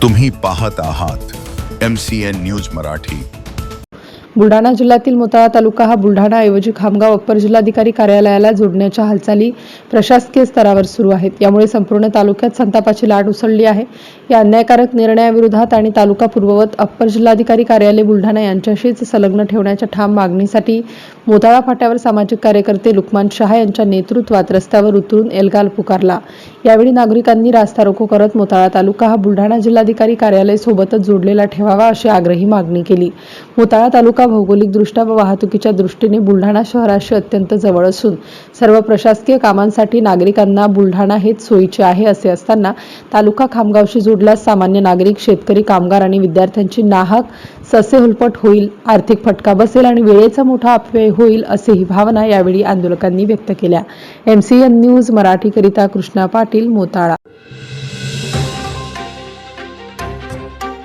तुम्ही पाहत आहात MCN न्यूज मराठी। बुलढाणा जिल्ह्यातील मोताळा तालुका हा बुलढाणा ऐवजी खामगाव अप्पर जिल्हाधिकारी कार्यालयाला जोडण्याच्या हालचाली प्रशासकीय स्तरावर सुरू आहेत। यामुळे संपूर्ण तालुक्यात संतापाची लाट उसळली आहे। या अन्यायकारक निर्णयाविरोधात आणि तालुका पूर्ववत अप्पर जिल्हाधिकारी कार्यालय बुलढाणा यांच्याशीच संलग्न ठेवण्याच्या ठाम मागणीसाठी मोताळा फाट्यावर सामाजिक कार्यकर्ते लुकमान शहा यांच्या नेतृत्वात रस्त्यावर उतरून एल्गार पुकारला। यावेळी नागरिकांनी रास्ता रोको करत मोताळा तालुका हा बुलढाणा जिल्हाधिकारी कार्यालय सोबतच जोडलेला ठेवावा अशी आग्रही मागणी केली। मोताळा तालुका भौगोलिकदृष्ट्या व वाहतुकीच्या दृष्टीने बुलढाणा शहराशी अत्यंत जवळ असून सर्व प्रशासकीय कामांसाठी नागरिकांना बुलढाणा हेच सोयीचे आहे। असे असताना तालुका खामगावशी जोडल्यास सामान्य नागरिक, शेतकरी, कामगार आणि विद्यार्थ्यांची नाहक ससेहोलपट होईल, आर्थिक फटका बसेल आणि वेळेचा मोठा अपव्यय होईल असेही भावना यावेळी आंदोलकांनी व्यक्त केल्या। MCN न्यूज मराठी करिता कृष्णा पाटील, मोताळा।